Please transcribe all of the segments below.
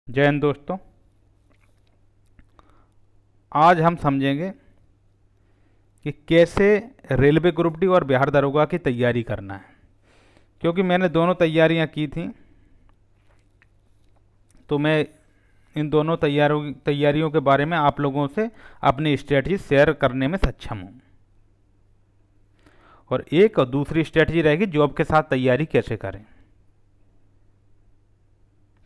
जय हिंद दोस्तों। आज हम समझेंगे कि कैसे रेलवे ग्रुप डी और बिहार दरोगा की तैयारी करना है। क्योंकि मैंने दोनों तैयारियां की थी, तो मैं इन दोनों तैयारियों के बारे में आप लोगों से अपनी स्ट्रेटजी शेयर करने में सक्षम हूँ। और एक और दूसरी स्ट्रेटजी रहेगी जॉब के साथ तैयारी कैसे करें।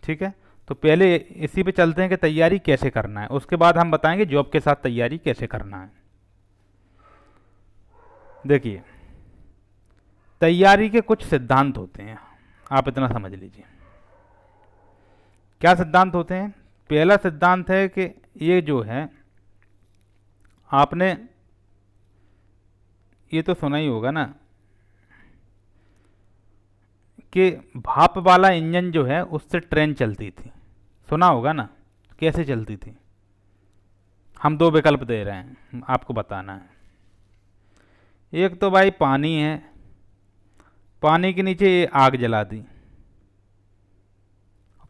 ठीक है, तो पहले इसी पे चलते हैं कि तैयारी कैसे करना है, उसके बाद हम बताएंगे जॉब के साथ तैयारी कैसे करना है। देखिए, तैयारी के कुछ सिद्धांत होते हैं, आप इतना समझ लीजिए। क्या सिद्धांत होते हैं? पहला सिद्धांत है कि ये जो है, आपने ये तो सुना ही होगा ना कि भाप वाला इंजन जो है उससे ट्रेन चलती थी। सुना होगा ना, कैसे चलती थी? हम दो विकल्प दे रहे हैं, आपको बताना है। एक तो भाई पानी है, पानी के नीचे ये आग जला दी,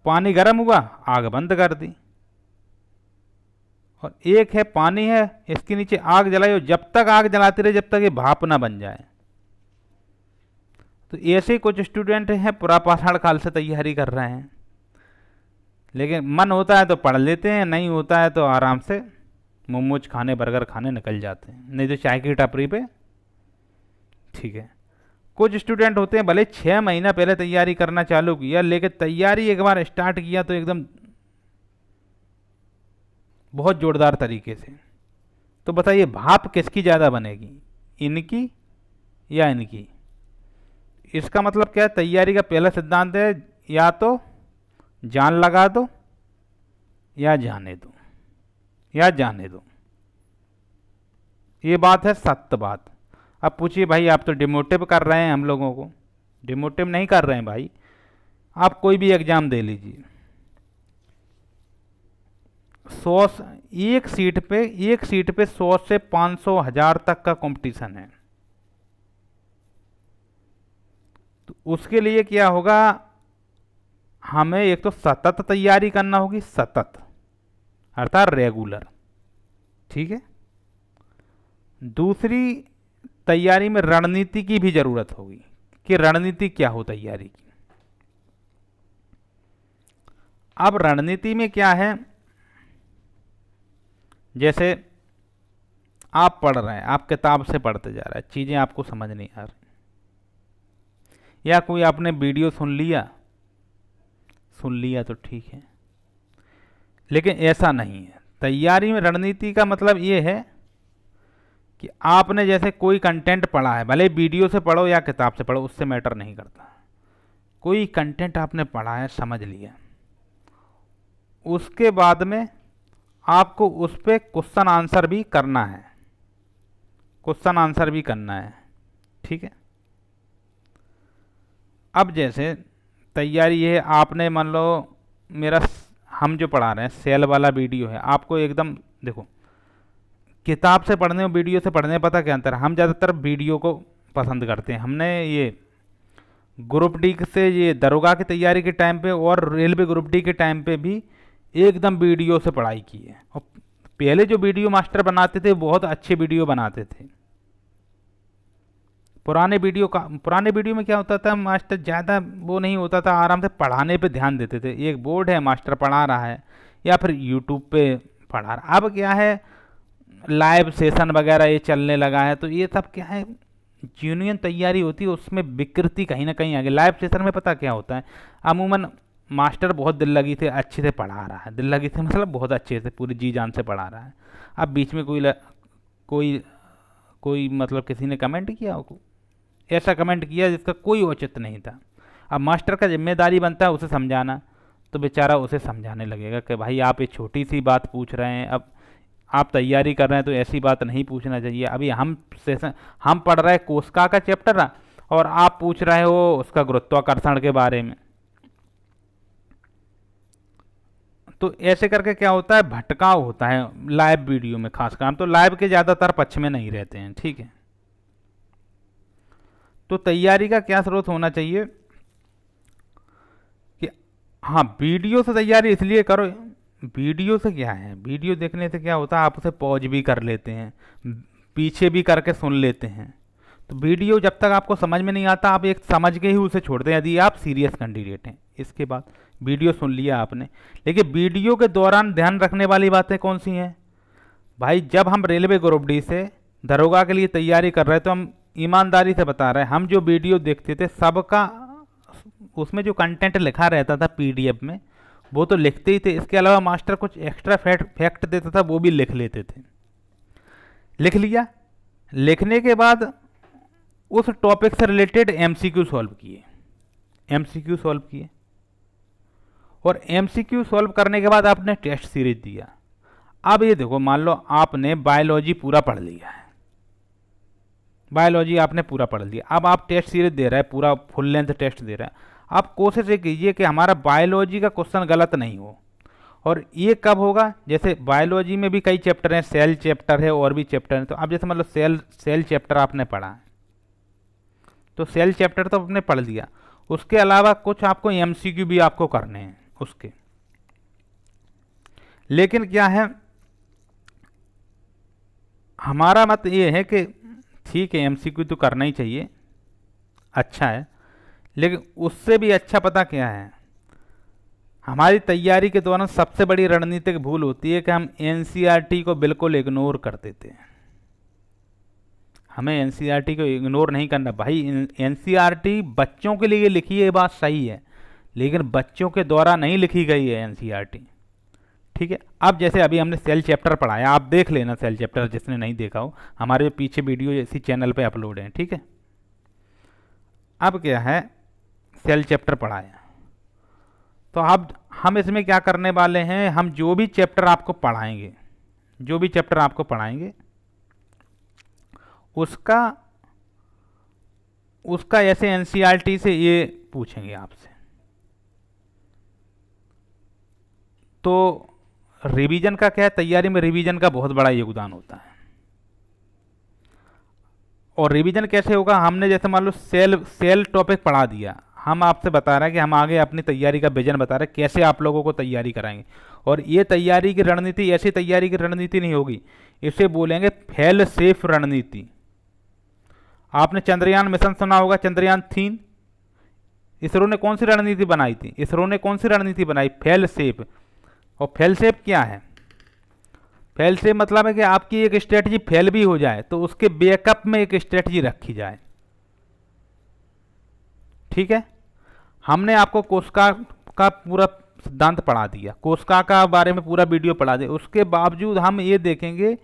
पानी गर्म हुआ, आग बंद कर दी। और एक है पानी है, इसके नीचे आग जलाई और जब तक आग जलाती रहे जब तक ये भाप ना बन जाए। तो ऐसे ही कुछ स्टूडेंट हैं पूरा पाषाण काल से तैयारी कर रहे हैं, लेकिन मन होता है तो पढ़ लेते हैं, नहीं होता है तो आराम से मोमोज खाने बर्गर खाने निकल जाते हैं, नहीं तो चाय की टपरी पे। ठीक है, कुछ स्टूडेंट होते हैं भले 6 महीना पहले तैयारी करना चालू किया, लेकिन तैयारी एक बार स्टार्ट किया तो एकदम बहुत जोरदार तरीके से। तो बताइए भाप किसकी ज़्यादा बनेगी, इनकी या इनकी? इसका मतलब क्या है? तैयारी का पहला सिद्धांत है या तो जान लगा दो या जाने दो, या जाने दो। ये बात है सत्य बात। अब पूछिए भाई, आप तो डिमोटिव कर रहे हैं हम लोगों को। डिमोटिव नहीं कर रहे हैं भाई, आप कोई भी एग्जाम दे लीजिए, 100 एक सीट पे 100 से 500 1000 तक का कंपटीशन है। तो उसके लिए क्या होगा, हमें एक तो सतत तैयारी करना होगी, सतत अर्थात रेगुलर। ठीक है, दूसरी तैयारी में रणनीति की भी जरूरत होगी कि रणनीति क्या हो तैयारी की। अब रणनीति में क्या है, जैसे आप पढ़ रहे हैं, आप किताब से पढ़ते जा रहे हैं, चीज़ें आपको समझ नहीं आ रही, या कोई आपने वीडियो सुन लिया तो ठीक है, लेकिन ऐसा नहीं है। तैयारी में रणनीति का मतलब ये है कि आपने जैसे कोई कंटेंट पढ़ा है, भले वीडियो से पढ़ो या किताब से पढ़ो, उससे मैटर नहीं करता। कोई कंटेंट आपने पढ़ा है, समझ लिया, उसके बाद में आपको उस पर क्वेश्चन आंसर भी करना है, क्वेश्चन आंसर भी करना है। ठीक है, अब जैसे तैयारी है, आपने मान लो हम जो पढ़ा रहे हैं सेल वाला वीडियो है, आपको एकदम देखो, किताब से पढ़ने और वीडियो से पढ़ने पता क्या अंतर है? हम ज़्यादातर वीडियो को पसंद करते हैं। हमने ये ग्रुप डी से, ये दरोगा की तैयारी के टाइम पे और रेलवे ग्रुप डी के टाइम पे भी एकदम वीडियो से पढ़ाई की है। और पहले जो वीडियो मास्टर बनाते थे बहुत अच्छे वीडियो बनाते थे। पुराने वीडियो में क्या होता था, मास्टर ज़्यादा वो नहीं होता था, आराम से पढ़ाने पे ध्यान देते थे। एक बोर्ड है, मास्टर पढ़ा रहा है या फिर यूट्यूब पे पढ़ा रहा। अब क्या है, लाइव सेशन वगैरह ये चलने लगा है, तो ये सब क्या है, यूनियन तैयारी होती है, उसमें विकृति कहीं ना कहीं आ गई। लाइव सेशन में पता क्या होता है, अमूमन मास्टर बहुत दिल लगी से अच्छे से पढ़ा रहा है, दिल लगी से मतलब बहुत अच्छे से पूरी जी जान से पढ़ा रहा है। अब बीच में कोई कोई मतलब किसी ने कमेंट किया, ऐसा कमेंट किया जिसका कोई औचित्य नहीं था। अब मास्टर का जिम्मेदारी बनता है उसे समझाना, तो बेचारा उसे समझाने लगेगा कि भाई आप ये छोटी सी बात पूछ रहे हैं, अब आप तैयारी कर रहे हैं तो ऐसी बात नहीं पूछना चाहिए। अभी हम पढ़ रहे हैं कोशिका का चैप्टर, और आप पूछ रहे हो उसका गुरुत्वाकर्षण के बारे में। तो ऐसे करके क्या होता है, भटकाव होता है लाइव वीडियो में। खासकर हम तो लाइव के ज़्यादातर पक्ष में नहीं रहते हैं। ठीक है, तो तैयारी का क्या स्रोत होना चाहिए कि हाँ, वीडियो से तैयारी इसलिए करो। वीडियो से क्या है, वीडियो देखने से क्या होता है, आप उसे पॉज भी कर लेते हैं, पीछे भी करके सुन लेते हैं। तो वीडियो जब तक आपको समझ में नहीं आता, आप एक समझ के ही उसे छोड़ दें यदि आप सीरियस कैंडिडेट हैं। इसके बाद वीडियो सुन लिया आपने, लेकिन वीडियो के दौरान ध्यान रखने वाली बातें कौन सी हैं भाई? जब हम रेलवे ग्रुप डी से दरोगा के लिए तैयारी कर रहे हैं तो हम ईमानदारी से बता रहे हैं, हम जो वीडियो देखते थे सबका उसमें जो कंटेंट लिखा रहता था पीडीएफ में, वो तो लिखते ही थे। इसके अलावा मास्टर कुछ एक्स्ट्रा फैक्ट देता था, वो भी लिख लेते थे। लिख लिया, लिखने के बाद उस टॉपिक से रिलेटेड एमसीक्यू सॉल्व किए, एमसीक्यू सॉल्व किए, और एमसीक्यू सॉल्व करने के बाद आपने टेस्ट सीरीज दिया। अब ये देखो, मान लो आपने बायोलॉजी पूरा पढ़ लिया है, बायोलॉजी आपने पूरा पढ़ लिया, अब आप टेस्ट सीरीज दे रहे हैं, पूरा फुल लेंथ टेस्ट दे रहे हैं। आप कोशिश ये कीजिए कि हमारा बायोलॉजी का क्वेश्चन गलत नहीं हो। और ये कब होगा? जैसे बायोलॉजी में भी कई चैप्टर हैं, सेल चैप्टर है और भी चैप्टर हैं। तो अब जैसे मतलब सेल चैप्टर आपने पढ़ा है, तो सेल चैप्टर तो आपने पढ़ लिया, उसके अलावा कुछ आपको एमसीक्यू भी आपको करने हैं उसके। लेकिन क्या है, हमारा मत ये है कि ठीक है एमसीक्यू तो करना ही चाहिए, अच्छा है, लेकिन उससे भी अच्छा पता क्या है, हमारी तैयारी के दौरान सबसे बड़ी रणनीतिक भूल होती है कि हम एनसीईआरटी को बिल्कुल इग्नोर कर देते हैं। हमें एनसीईआरटी को इग्नोर नहीं करना भाई। एनसीईआरटी बच्चों के लिए लिखी है, ये बात सही है, लेकिन बच्चों के द्वारा नहीं लिखी गई है एनसीईआरटी। ठीक है, अब जैसे अभी हमने सेल चैप्टर पढ़ाया, आप देख लेना सेल चैप्टर जिसने नहीं देखा हो, हमारे पीछे वीडियो इसी चैनल पे अपलोड है। ठीक है, अब क्या है, सेल चैप्टर पढ़ाया, तो अब हम इसमें क्या करने वाले हैं, हम जो भी चैप्टर आपको पढ़ाएंगे, जो भी चैप्टर आपको पढ़ाएंगे उसका उसका ऐसे एनसीईआरटी से ये पूछेंगे आपसे। तो रिवीजन का क्या है, तैयारी में रिवीजन का बहुत बड़ा योगदान होता है। और रिवीजन कैसे होगा, हमने जैसे मान लो सेल टॉपिक पढ़ा दिया, हम आपसे बता रहे हैं कि हम आगे अपनी तैयारी का विजन बता रहे हैं, कैसे आप लोगों को तैयारी कराएंगे। और ये तैयारी की रणनीति ऐसी तैयारी की रणनीति नहीं होगी, इसे बोलेंगे फेल सेफ रणनीति। आपने चंद्रयान मिशन सुना होगा, चंद्रयान 3, इसरो ने कौन सी रणनीति बनाई थी, इसरो ने कौन सी रणनीति बनाई, फेल सेफ। और फेल सेफ क्या है, फेल सेफ मतलब है कि आपकी एक स्ट्रेटजी फेल भी हो जाए तो उसके बैकअप में एक स्ट्रेटजी रखी जाए। ठीक है, हमने आपको कोस्का का पूरा सिद्धांत पढ़ा दिया, कोस्का का बारे में पूरा वीडियो पढ़ा दिया, उसके बावजूद हम ये देखेंगे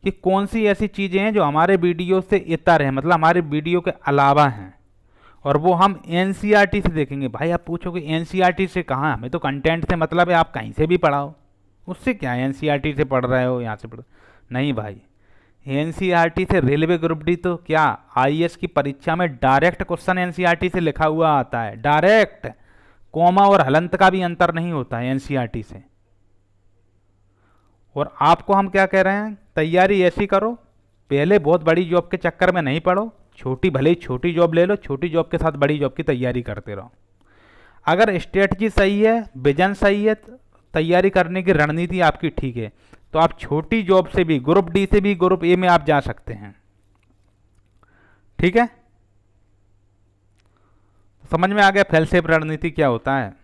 कि कौन सी ऐसी चीज़ें हैं जो हमारे वीडियो से इतर हैं, मतलब हमारे वीडियो के अलावा हैं, और वो हम एनसीईआरटी से देखेंगे। भाई आप पूछोगे एनसीईआरटी से कहाँ, हमें तो कंटेंट से मतलब है, आप कहीं से भी पढ़ाओ, उससे क्या है, एनसीईआरटी से पढ़ रहे हो यहाँ से पढ़, नहीं भाई, एनसीईआरटी से रेलवे ग्रुप डी तो क्या आईएएस की परीक्षा में डायरेक्ट क्वेश्चन एनसीईआरटी से लिखा हुआ आता है, डायरेक्ट, कॉमा और हलंत का भी अंतर नहीं होता है एनसीईआरटी से। और आपको हम क्या कह रहे हैं, तैयारी ऐसी करो, पहले बहुत बड़ी जॉब के चक्कर में नहीं पड़ो, छोटी भले ही छोटी जॉब ले लो, छोटी जॉब के साथ बड़ी जॉब की तैयारी करते रहो। अगर स्ट्रेटजी सही है, विजन सही है, तैयारी करने की रणनीति आपकी ठीक है, तो आप छोटी जॉब से भी, ग्रुप डी से भी ग्रुप ए में आप जा सकते हैं। ठीक है, समझ में आ गया फेल सेफ रणनीति क्या होता है।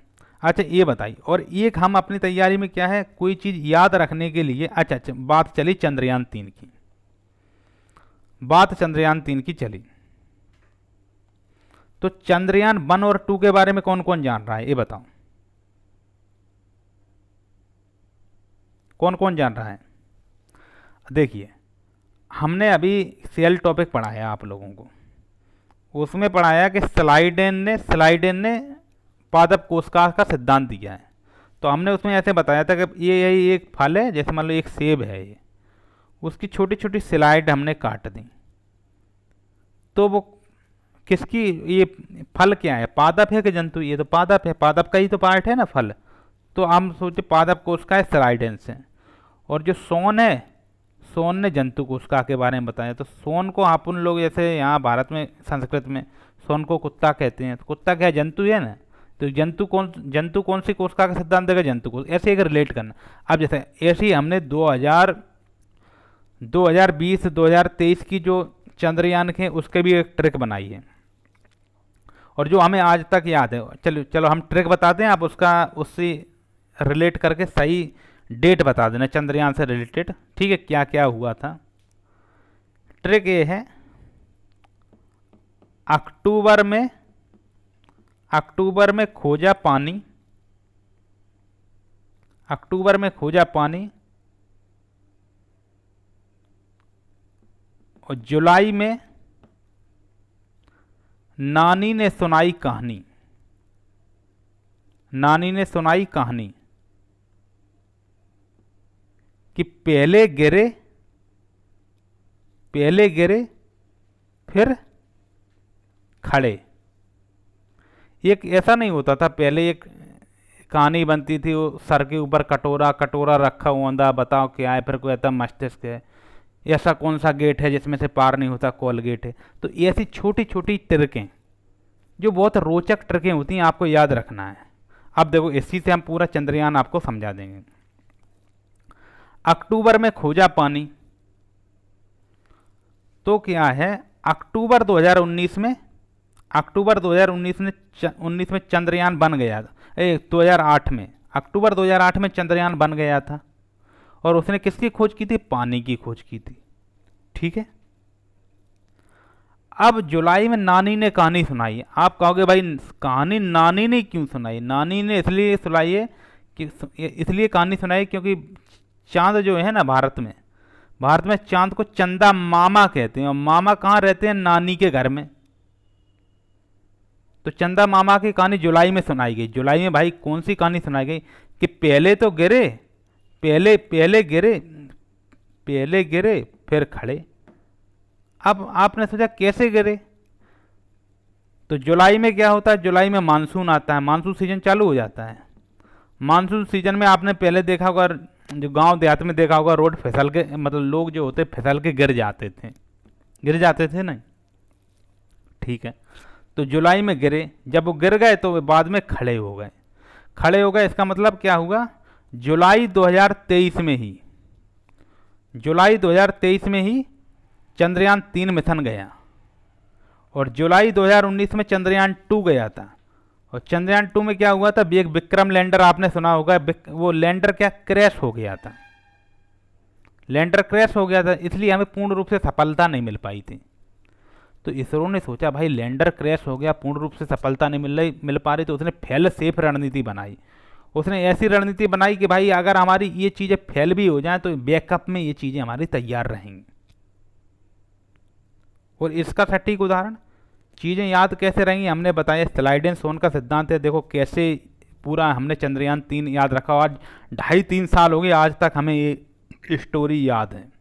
अच्छा ये बताइए, और एक हम अपनी तैयारी में क्या है, कोई चीज़ याद रखने के लिए, अच्छा बात चली चंद्रयान 3 की, बात चंद्रयान 3 की चली, तो चंद्रयान 1 और 2 के बारे में कौन कौन जान रहा है, ये बताओ, कौन कौन जान रहा है। देखिए, हमने अभी सेल टॉपिक पढ़ाया आप लोगों को, उसमें पढ़ाया कि स्लाइडेन ने पादप कोशिका का सिद्धांत दिया है। तो हमने उसमें ऐसे बताया था कि ये एक फल है, जैसे मान लो एक सेब है, ये उसकी छोटी छोटी स्लाइड हमने काट दी, तो वो किसकी, ये फल क्या है, पादप है कि जंतु, ये तो पादप है, पादप का ही तो पार्ट है ना फल। तो हम सोचे पादप कोशिका है स्लाइडेन से, और जो सोन है, सोन ने जंतु कोशिका के बारे में बताया। तो सोन को आप उन लोग जैसे यहाँ भारत में संस्कृत में सोन को कुत्ता कहते हैं, तो कुत्ता क्या जंतु है ना, तो जंतु कौन सी कोशिका का सिद्धांत देगा? जंतु कोश। ऐसे एक रिलेट करना। अब जैसे ऐसे ही हमने 2020 2023 की जो चंद्रयान के उसके भी एक ट्रिक बनाई है, और जो हमें आज तक याद है। चलो चलो हम ट्रिक बताते हैं, आप उसका उससे रिलेट करके सही डेट बता देना चंद्रयान से रिलेटेड, ठीक है, क्या क्या हुआ था। ट्रिक ये है, अक्टूबर में खोजा पानी, अक्टूबर में खोजा पानी, और जुलाई में नानी ने सुनाई कहानी, नानी ने सुनाई कहानी कि पहले गिरे फिर खड़े। एक ऐसा नहीं होता था पहले, एक कहानी बनती थी, वो सर के ऊपर कटोरा रखा हुआ था, बताओ क्या है, फिर कोई आता मस्तिष्क है, ऐसा कौन सा गेट है जिसमें से पार नहीं होता, कोलगेट है। तो ऐसी छोटी छोटी ट्रिकें जो बहुत रोचक ट्रिकें होती हैं, आपको याद रखना है। अब देखो इसी से हम पूरा चंद्रयान आपको समझा देंगे। अक्टूबर में खोजा पानी, तो क्या है, अक्टूबर 2019 में, अक्टूबर 2019 में 19 में चंद्रयान बन गया था। 2008 में, अक्टूबर 2008 में चंद्रयान बन गया था, और उसने किसकी खोज की थी? पानी की खोज की थी, ठीक है। अब जुलाई में नानी ने कहानी सुनाई। आप कहोगे भाई कहानी नानी ने क्यों सुनाई? नानी ने इसलिए सुनाई है कि इसलिए कहानी सुनाई क्योंकि चांद जो है ना भारत में चांद को चंदा मामा कहते हैं, और मामा कहाँ रहते हैं? नानी के घर में। तो चंदा मामा की कहानी जुलाई में सुनाई गई। जुलाई में भाई कौन सी कहानी सुनाई गई? कि पहले तो गिरे, पहले गिरे फिर खड़े। अब आपने सोचा कैसे गिरे? तो जुलाई में क्या होता है? जुलाई में मानसून आता है, मानसून सीजन चालू हो जाता है। मानसून सीजन में आपने पहले देखा होगा, जो गांव देहात में देखा होगा, रोड फिसल के, मतलब लोग जो होते फिसल के गिर जाते थे ना, ठीक है। तो जुलाई में गिरे, जब वो गिर गए तो बाद में खड़े हो गए। इसका मतलब क्या हुआ? जुलाई 2023 में ही चंद्रयान 3 मिशन गया, और जुलाई 2019 में चंद्रयान 2 गया था। और चंद्रयान 2 में क्या हुआ था? एक विक्रम लैंडर, आपने सुना होगा, वो लैंडर क्या क्रैश हो गया था। लैंडर क्रैश हो गया था, इसलिए हमें पूर्ण रूप से सफलता नहीं मिल पाई थी। तो इसरो ने सोचा भाई लैंडर क्रैश हो गया, पूर्ण रूप से सफलता नहीं मिल पा रही, तो उसने फेल सेफ रणनीति बनाई। उसने ऐसी रणनीति बनाई कि भाई अगर हमारी ये चीज़ें फेल भी हो जाएं तो बैकअप में ये चीज़ें हमारी तैयार रहेंगी। और इसका सटीक उदाहरण, चीज़ें याद कैसे रहेंगी, हमने बताया स्लाइड एंड सोन का सिद्धांत है। देखो कैसे पूरा हमने चंद्रयान 3 याद रखा, आज 2.5-3 साल हो गए, आज तक हमें ये स्टोरी याद है।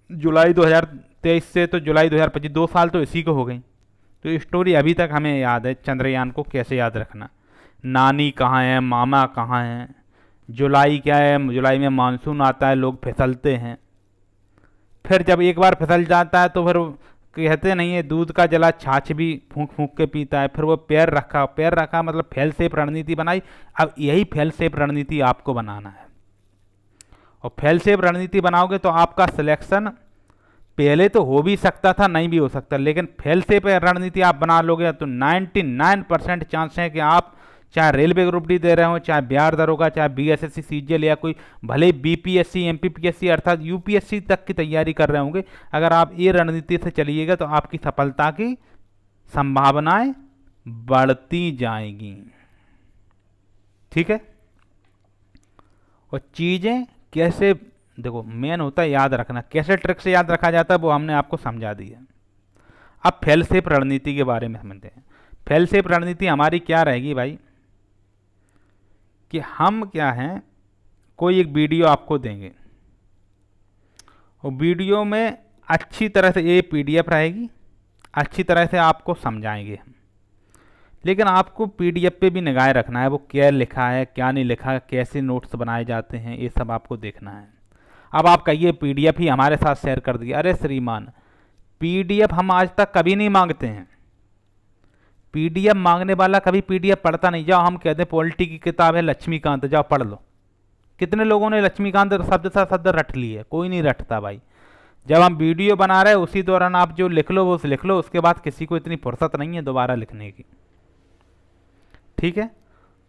जुलाई 2023 से तो जुलाई 2025, 2 साल तो इसी को हो गई। तो ये स्टोरी अभी तक हमें याद है। चंद्रयान को कैसे याद रखना, नानी कहाँ है, मामा कहाँ है, जुलाई क्या है, जुलाई में मानसून आता है, लोग फिसलते हैं। फिर जब एक बार फिसल जाता है तो फिर कहते नहीं है दूध का जला छाछ भी फूंक फूंक के पीता है। फिर वो पैर रखा मतलब फेल सेफ रणनीति बनाई। अब यही फेल सेफ रणनीति आपको बनाना है, और फेल सेफ रणनीति बनाओगे तो आपका सिलेक्शन पहले तो हो भी सकता था, नहीं भी हो सकता, लेकिन फेल सेफ रणनीति आप बना लोगे तो 99% चांस है कि आप चाहे रेलवे ग्रुप डी दे रहे हो, चाहे बिहार दरोगा, चाहे बीएसएससी सीजीएल, या कोई भले बीपीएससी एमपीपीएससी अर्थात यूपीएससी तक की तैयारी कर रहे होंगे, अगर आप ये रणनीति से चलिएगा तो आपकी सफलता की संभावनाएं बढ़ती जाएंगी, ठीक है। और चीज़ें कैसे, देखो मेन होता है याद रखना, कैसे ट्रिक से याद रखा जाता है वो हमने आपको समझा दिया। अब फेल सेफ रणनीति के बारे में समझते हैं। फेल सेफ रणनीति हमारी क्या रहेगी भाई, कि हम क्या हैं, कोई एक वीडियो आपको देंगे, और वीडियो में अच्छी तरह से ये पीडीएफ रहेगी, अच्छी तरह से आपको समझाएंगे हम, लेकिन आपको पीडीएफ पे भी निगाह रखना है, वो क्या लिखा है क्या नहीं लिखा है, कैसे नोट्स बनाए जाते हैं, ये सब आपको देखना है। अब आप कहिए पीडीएफ ही हमारे साथ शेयर कर दिया। अरे श्रीमान, पीडीएफ हम आज तक कभी नहीं मांगते हैं। पीडीएफ मांगने वाला कभी पीडीएफ पढ़ता नहीं। जाओ हम कहते हैं पॉलिटी की किताब है लक्ष्मीकांत, जाओ पढ़ लो। कितने लोगों ने लक्ष्मीकांत शब्द सा शब्द रट ली है? कोई नहीं रटता भाई। जब हम वीडियो बना रहे हैं उसी दौरान आप जो लिख लो वो लिख लो, उसके बाद किसी को इतनी फुर्सत नहीं है दोबारा लिखने की। ठीक है,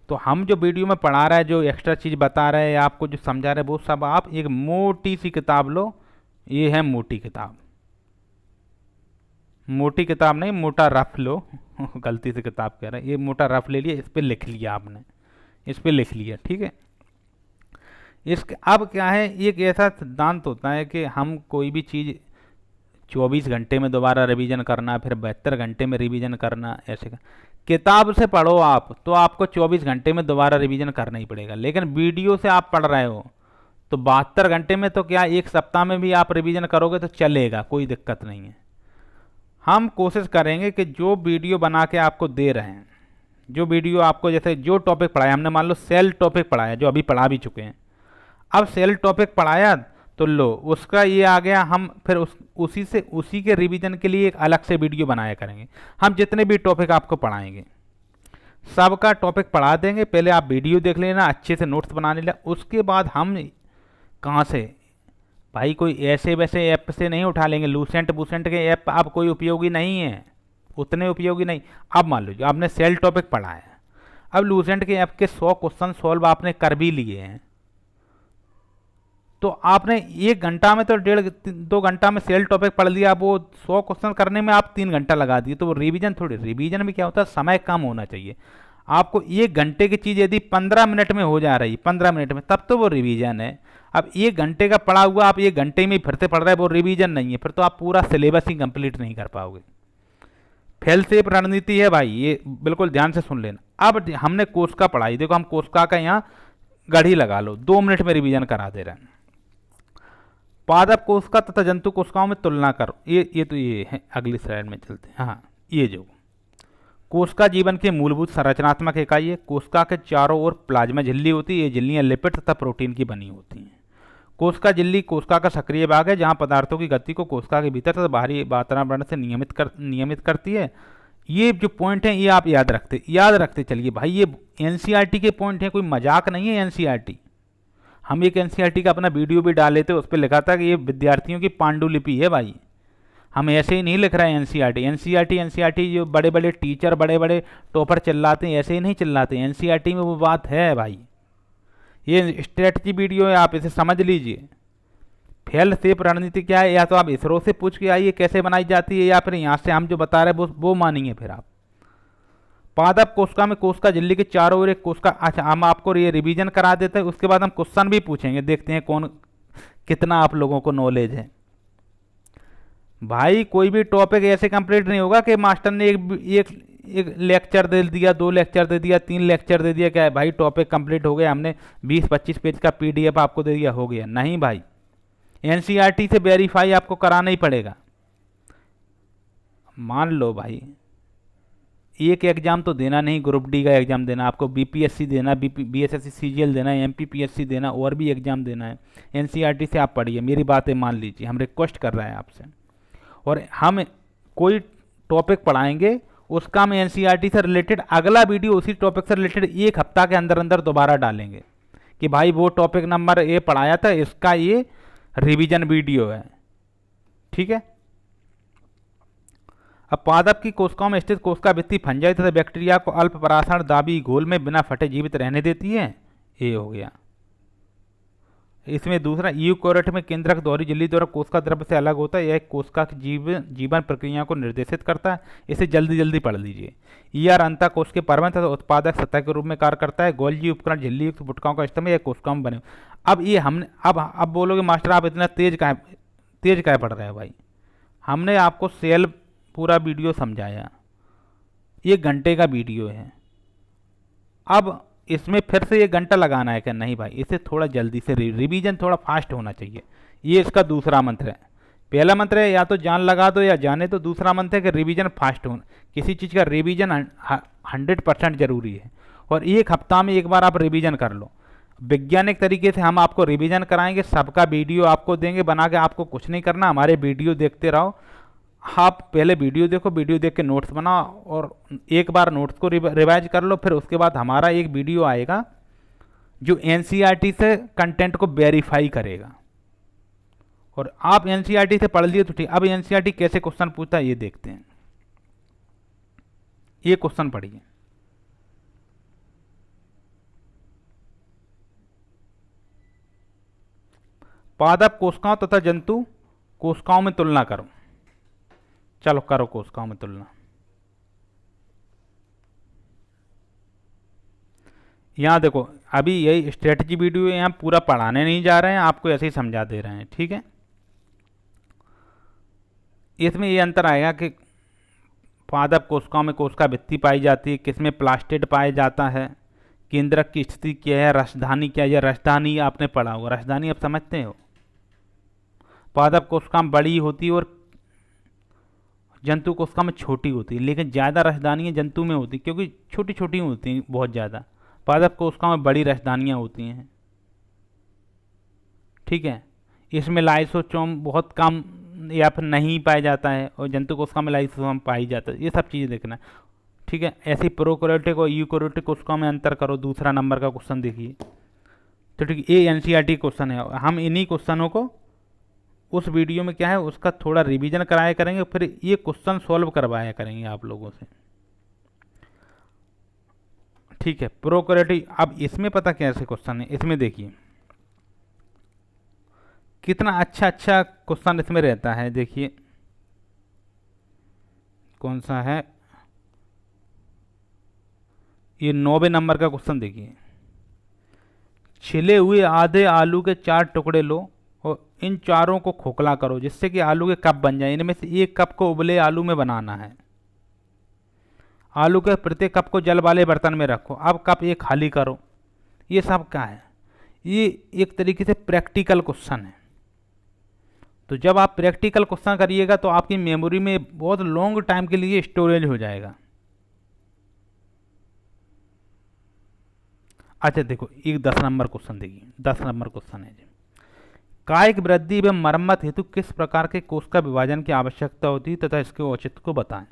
तो हम जो वीडियो में पढ़ा रहे हैं, जो एक्स्ट्रा चीज़ बता रहे हैं, आपको जो समझा रहे हैं, वो सब आप एक मोटी सी किताब लो। ये है मोटी किताब, मोटी किताब नहीं, मोटा रफ लो। गलती से किताब कह रहा है, ये मोटा रफ ले लिया, इस पर लिख लिया आपने, इस पर लिख लिया। ठीक है, इसके अब क्या है, एक ऐसा सिद्धांत होता है कि हम कोई भी चीज़ 24 घंटे में दोबारा रिवीजन करना, फिर 72 घंटे में रिवीजन करना, ऐसे का। किताब से पढ़ो आप तो आपको 24 घंटे में दोबारा रिवीजन करना ही पड़ेगा, लेकिन वीडियो से आप पढ़ रहे हो तो 72 घंटे में तो क्या, एक सप्ताह में भी आप रिवीजन करोगे तो चलेगा, कोई दिक्कत नहीं है। हम कोशिश करेंगे कि जो वीडियो बना के आपको दे रहे हैं, जो वीडियो आपको, जैसे जो टॉपिक पढ़ाया हमने, मान लो सेल टॉपिक पढ़ाया जो अभी पढ़ा भी चुके हैं, अब सेल टॉपिक पढ़ाया तो लो उसका ये आ गया, हम फिर उसी के रिवीजन के लिए एक अलग से वीडियो बनाया करेंगे। हम जितने भी टॉपिक आपको पढ़ाएंगे सबका टॉपिक पढ़ा देंगे, पहले आप वीडियो देख लेना, अच्छे से नोट्स बना लेना। उसके बाद हम कहाँ से भाई, कोई ऐसे वैसे ऐप से नहीं उठा लेंगे। लूसेंट बूसेंट के ऐप अब कोई उपयोगी नहीं है, उतने उपयोगी नहीं। अब मान लीजिए आपने सेल टॉपिक पढ़ा है, अब लूसेंट के ऐप के 100 क्वेश्चन सॉल्व आपने कर भी लिए हैं, तो आपने 1 घंटा में तो 1.5-2 घंटा में सेल टॉपिक पढ़ लिया। अब वो 100 क्वेश्चन करने में आप 3 घंटा लगा दिए, तो वो रिवीजन थोड़ी। रिवीजन में क्या होता है, समय कम होना चाहिए। आपको 1 घंटे की चीज़ यदि 15 मिनट में हो जा रही, 15 मिनट में, तब तो वो रिवीजन है। अब 1 घंटे का पढ़ा हुआ आप 1 घंटे में फिर से पढ़ रहे हैं, वो रिवीजन नहीं है, फिर तो आप पूरा सिलेबस ही कंप्लीट नहीं कर पाओगे। फेल सेफ रणनीति है भाई, ये बिल्कुल ध्यान से सुन लेना। अब हमने कोशिका पढ़ाई, देखो हम कोशिका का यहाँ गढ़ी लगा लो, 2 मिनट में रिवीजन करा दे रहे हैं। पादप कोशिका तथा जंतु कोशिकाओं में तुलना करो, ये है। अगली स्लाइड में चलते हैं। हाँ, ये जो कोशिका जीवन की मूलभूत संरचनात्मक इकाई है। कोशिका के चारों ओर प्लाज्मा झिल्ली होती है, ये झिल्लियाँ लिपिड तथा प्रोटीन की बनी होती हैं। कोशिका झिल्ली कोशिका का सक्रिय भाग है, जहाँ पदार्थों की गति को कोशिका के भीतर तथा बाहरी वातावरण से नियमित करती है। ये जो पॉइंट हैं ये आप याद रखते चलिए भाई, ये एनसीईआरटी के पॉइंट हैं, कोई मजाक नहीं है एनसीईआरटी। हम एक एनसीईआरटी का अपना वीडियो भी डाले थे, उस पर लिखा था कि ये विद्यार्थियों की पांडुलिपि है भाई। हम ऐसे ही नहीं लिख रहे हैं एनसीईआरटी जो बड़े बड़े टीचर, बड़े बड़े टॉपर चिल्लाते हैं, ऐसे ही नहीं चिल्लाते। एनसीईआरटी में वो बात है भाई, ये स्ट्रेटजी वीडियो है, आप इसे समझ लीजिए। फेल सेफ रणनीति क्या है, या तो आप इसरो से पूछ के आइए कैसे बनाई जाती है, या फिर यहाँ से हम जो बता रहे हैं वो मानिए फिर आप। पादप कोशिका में कोशिका झिल्ली के चारों ओर एक कोशिका। अच्छा, हम आपको ये रिवीजन करा देते हैं, उसके बाद हम क्वेश्चन भी पूछेंगे, देखते हैं कौन कितना आप लोगों को नॉलेज है। भाई कोई भी टॉपिक ऐसे कंप्लीट नहीं होगा कि मास्टर ने एक लेक्चर दे दिया, 2 लेक्चर दे दिया, 3 लेक्चर दे दिया, क्या है भाई टॉपिक कंप्लीट हो गया, हमने 20-25 पेज का पीडीएफ आपको दे दिया, हो गया। नहीं भाई, एनसीईआरटी से वेरीफाई आपको कराना ही पड़ेगा। मान लो भाई एक एग्जाम तो देना नहीं, ग्रुप डी का एग्जाम देना, आपको बीपीएससी देना, बीएसएससी सीजीएल देना है, एमपीपीएससी देना, और भी एग्जाम देना है। एनसीईआरटी से आप पढ़िए, मेरी बातें मान लीजिए, हम रिक्वेस्ट कर रहे हैं आपसे। और हम कोई टॉपिक पढ़ाएंगे, उसका हम एनसीईआरटी से रिलेटेड अगला वीडियो उसी टॉपिक से रिलेटेड 1 हफ्ता के अंदर अंदर दोबारा डालेंगे कि भाई वो टॉपिक नंबर ये पढ़ाया था, इसका ये रिवीजन वीडियो है। ठीक है। अब पादप की कोशिकाओं में स्थित कोशिका भित्ति फंजाई तथा बैक्टीरिया को अल्प परासरण दाबी घोल में बिना फटे जीवित रहने देती है। ये हो गया। इसमें दूसरा, यूकोरियोट में केंद्रक दोहरी झिल्ली द्वारा कोशिका द्रव्य से अलग होता है, यह कोशिका की जीवन प्रक्रिया को निर्देशित करता है। इसे जल्दी पढ़ लीजिए। ईआर अंतःकोश के परमाणु तथा उत्पादक सतह के रूप में कार्य करता है। गोल्जी उपकरण झिल्ली युक्त गुटकाओं का इस्तेमाल यह कोशिकाओं में बने। अब ये हमने अब बोलोगे मास्टर आप इतना तेज काहे पढ़ रहे हैं भाई। हमने आपको सेल पूरा वीडियो समझाया, 1 घंटे का वीडियो है। अब इसमें फिर से 1 घंटा लगाना है क्या? नहीं भाई, इसे थोड़ा जल्दी से रिवीजन थोड़ा फास्ट होना चाहिए। ये इसका दूसरा मंत्र है। पहला मंत्र है या तो जान लगा दो या जाने तो, दूसरा मंत्र है कि रिवीजन फास्ट होना। किसी चीज़ का रिवीजन 100% जरूरी है, और 1 हफ्ता में 1 बार आप रिवीजन कर लो। वैज्ञानिक तरीके से हम आपको रिवीजन कराएंगे, सबका वीडियो आपको देंगे बना के, आपको कुछ नहीं करना, हमारे वीडियो देखते रहो। आप पहले वीडियो देखो, वीडियो देख के नोट्स बनाओ और एक बार नोट्स को रिवाइज कर लो। फिर उसके बाद हमारा एक वीडियो आएगा जो एनसीईआरटी से कंटेंट को वेरीफाई करेगा। और आप एनसीईआरटी से पढ़ लिए तो ठीक। अब एनसीईआरटी कैसे क्वेश्चन पूछता है ये देखते हैं। ये क्वेश्चन पढ़िए, पादप कोशिकाओं तथा जंतु कोशिकाओं में तुलना करो। चलो करो कोशिकाओं में तुलना। यहाँ देखो, अभी यही स्ट्रेटजी वीडियो है, यहाँ पूरा पढ़ाने नहीं जा रहे हैं, आपको ऐसे ही समझा दे रहे हैं, ठीक है। इसमें ये अंतर आएगा कि पादप कोशिकाओं में कोशिका भित्ति पाई जाती है, किसमें प्लास्टिड पाया जाता है, केंद्रक की स्थिति क्या है, रसधानी क्या है। रसधानी आपने पढ़ा होगा, रसधानी आप समझते हो। पादप कोशिका में बड़ी होती है और जंतु कोशिका में छोटी होती है, लेकिन ज़्यादा रसधानियाँ जंतु में होती क्योंकि छोटी छोटी होती हैं बहुत ज़्यादा। पादप कोशिका में बड़ी रसधानियाँ होती हैं, ठीक है। इसमें लाइसोसोम बहुत कम या फिर नहीं पाया जाता है और जंतु कोशिका में लाइसोसोम पाई जाता है। ये सब चीज़ें देखना, ठीक है। ऐसे ही प्रोकैरियोटिक और यूकैरियोटिक कोशिकाओं में अंतर करो। दूसरा नंबर का क्वेश्चन देखिए, तो ठीक ये एनसीईआरटी क्वेश्चन है। हम इन्हीं क्वेश्चनों को उस वीडियो में क्या है उसका थोड़ा रिवीजन कराया करेंगे, फिर ये क्वेश्चन सॉल्व करवाया करेंगे आप लोगों से, ठीक है। प्रोकैरियोटिक, अब इसमें पता कैसे क्वेश्चन है, इसमें देखिए कितना अच्छा अच्छा क्वेश्चन इसमें रहता है। देखिए कौन सा है, ये 9वें नंबर का क्वेश्चन देखिए। छिले हुए आधे आलू के 4 टुकड़े लो और इन चारों को खोखला करो जिससे कि आलू के कप बन जाए। इनमें से एक कप को उबले आलू में बनाना है। आलू के प्रत्येक कप को जल वाले बर्तन में रखो। अब कप एक खाली करो। ये सब क्या है, ये एक तरीके से प्रैक्टिकल क्वेश्चन है। तो जब आप प्रैक्टिकल क्वेश्चन करिएगा तो आपकी मेमोरी में बहुत लॉन्ग टाइम के लिए स्टोरेज हो जाएगा। अच्छा देखो, एक 10 नंबर क्वेश्चन देखिए। 10 नंबर क्वेश्चन है जी, कायिक वृद्धि एवं मरम्मत हेतु किस प्रकार के कोशिका विभाजन की आवश्यकता होती है तथा इसके औचित्य को बताएं।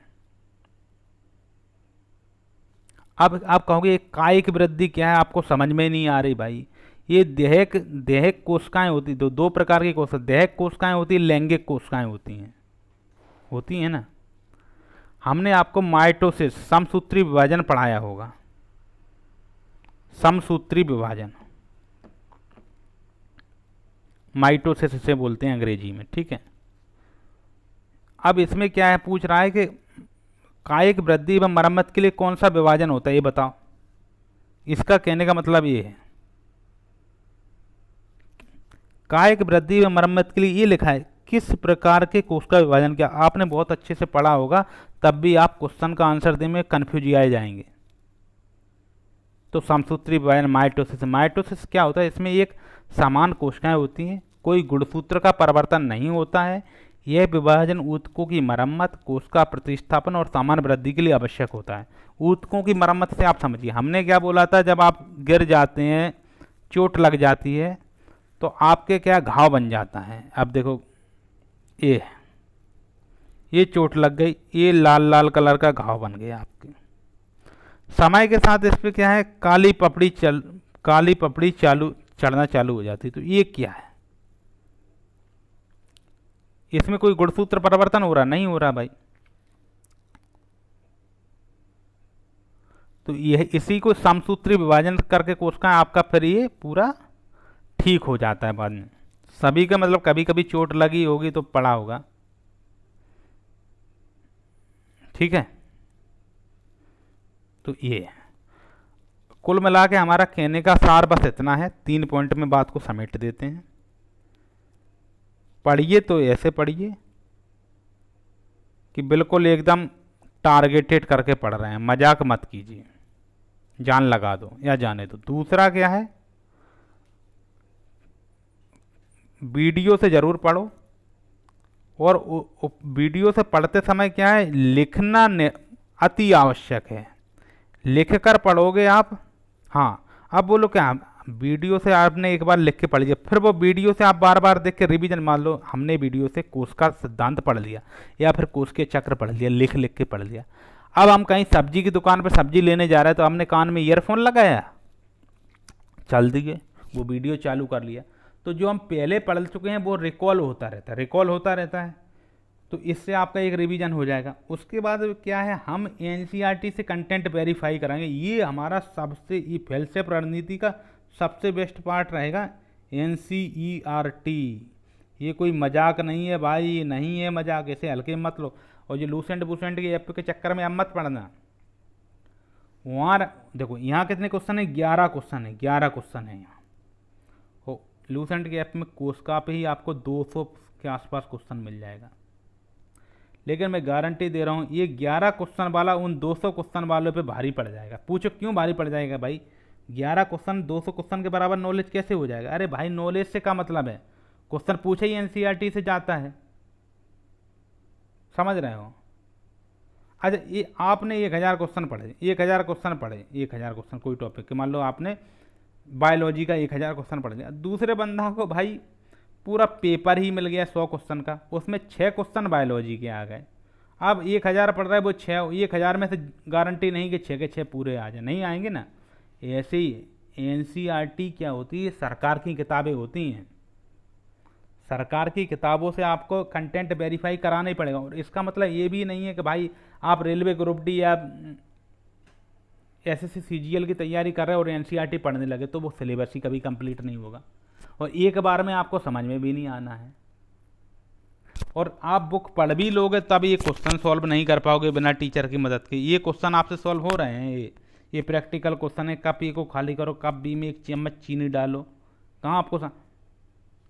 अब आप कहोगे कायिक वृद्धि क्या है, आपको समझ में नहीं आ रही भाई। ये देहक कोशिकाएं होती, दो प्रकार की कोशिका, देहक कोशिकाएं होती है, लैंगिक कोशिकाएं होती हैं ना। हमने आपको माइटोसिस समसूत्री विभाजन पढ़ाया होगा, समसूत्री विभाजन, माइटोसिस इसे बोलते हैं अंग्रेजी में, ठीक है। अब इसमें क्या है, पूछ रहा है कि कायिक वृद्धि एवं मरम्मत के लिए कौन सा विभाजन होता है ये बताओ। इसका कहने का मतलब ये है, कायिक वृद्धि एवं मरम्मत के लिए ये लिखा है किस प्रकार के कोशिका विभाजन क्या। आपने बहुत अच्छे से पढ़ा होगा, तब भी आप क्वेश्चन का आंसर देने में कन्फ्यूज आए जाएंगे। तो समसूत्री विभाजन माइटोसिस, माइटोसिस क्या होता है, इसमें एक समान कोशिकाएं होती हैं, कोई गुणसूत्र का परिवर्तन नहीं होता है। यह विभाजन ऊतकों की मरम्मत, कोशिका प्रतिस्थापन और सामान्य वृद्धि के लिए आवश्यक होता है। ऊतकों की मरम्मत से आप समझिए, हमने क्या बोला था, जब आप गिर जाते हैं, चोट लग जाती है तो आपके क्या घाव बन जाता है। अब देखो ये चोट लग गई, ये लाल लाल कलर का घाव बन गया आपके। समय के साथ इस पर क्या है, काली पपड़ी चढ़ना चालू हो जाती है। तो ये क्या है, इसमें कोई गुणसूत्र परिवर्तन हो रहा, नहीं हो रहा भाई। तो यह इसी को समसूत्री विभाजन करके कोशिकाएं आपका फिर ये पूरा ठीक हो जाता है बाद में। सभी का मतलब कभी कभी चोट लगी होगी तो पड़ा होगा, ठीक है। तो ये कुल मिला के हमारा कहने का सार बस इतना है। 3 पॉइंट में बात को समेट देते हैं। पढ़िए तो ऐसे पढ़िए कि बिल्कुल एकदम टारगेटेड करके पढ़ रहे हैं, मजाक मत कीजिए, जान लगा दो या जाने दो। दूसरा क्या है, वीडियो से ज़रूर पढ़ो और वीडियो से पढ़ते समय क्या है, लिखना अति आवश्यक है। लिख कर पढ़ोगे आप। हाँ अब बोलो क्या, वीडियो से आपने एक बार लिख के पढ़ लिया, फिर वो वीडियो से आप बार बार देख के रिवीजन, मान लो हमने वीडियो से कोष का सिद्धांत पढ़ लिया या फिर कोष के चक्र पढ़ लिया, लिख लिख के पढ़ लिया। अब हम कहीं सब्जी की दुकान पर सब्जी लेने जा रहे हैं तो हमने कान में ईयरफोन लगाया, चल दिए, वो वीडियो चालू कर लिया, तो जो हम पहले पढ़ चुके हैं वो रिकॉल होता रहता है, रिकॉल होता रहता है। तो इससे आपका एक रिवीजन हो जाएगा। उसके बाद क्या है, हम एनसीईआरटी से कंटेंट वेरीफाई कराएंगे। ये हमारा सबसे, ये फेलसेप रणनीति का सबसे बेस्ट पार्ट रहेगा, एनसीईआरटी। ये कोई मजाक नहीं है भाई, ये नहीं है मजाक, ऐसे हल्के मत लो। और जो लूसेंट बूसेंट के ऐप के चक्कर में अब मत पढ़ना। वहाँ देखो यहाँ कितने क्वेश्चन है, 11 क्वेश्चन है, 11 क्वेश्चन है यहाँ। हो लूसेंट के ऐप में कोर्स का पे ही आपको 200 के आसपास क्वेश्चन मिल जाएगा। लेकिन मैं गारंटी दे रहा हूँ ये 11 क्वेश्चन वाला उन 200 क्वेश्चन वालों पे भारी पड़ जाएगा। पूछो क्यों भारी पड़ जाएगा भाई, 11 क्वेश्चन 200 क्वेश्चन के बराबर नॉलेज कैसे हो जाएगा? अरे भाई नॉलेज से क्या मतलब है, क्वेश्चन पूछे ही एनसीईआरटी से जाता है, समझ रहे हो? अच्छा ये आपने 1000 क्वेश्चन पढ़े, 1000 क्वेश्चन पढ़े, 1000 क्वेश्चन कोई टॉपिक के, मान लो आपने बायोलॉजी का 1000 क्वेश्चन पढ़ लिया, दूसरे बंदा को भाई पूरा पेपर ही मिल गया 100 क्वेश्चन का, उसमें 6 क्वेश्चन बायोलॉजी के आ गए। अब 1000 पढ़ रहा है वो 6, 1000 में से गारंटी नहीं कि 6 के 6 पूरे आ जाए, नहीं आएंगे ना। ऐसे ही एनसीईआरटी क्या होती है, सरकार की किताबें होती हैं, सरकार की किताबों से आपको कंटेंट वेरीफाई कराना ही पड़ेगा। और इसका मतलब ये भी नहीं है कि भाई आप रेलवे ग्रुप डी या एसएससी सीजीएल की तैयारी कर रहे हो और एनसीईआरटी पढ़ने लगे तो वो सिलेबस ही कभी कंप्लीट नहीं होगा और एक बार में आपको समझ में भी नहीं आना है। और आप बुक पढ़ भी लोगे तब ये क्वेश्चन सॉल्व नहीं कर पाओगे बिना टीचर की मदद के। ये क्वेश्चन आपसे सॉल्व हो रहे हैं, ये प्रैक्टिकल क्वेश्चन है, कप ए को खाली करो, कप बी में 1 चम्मच चीनी डालो, कहाँ आपको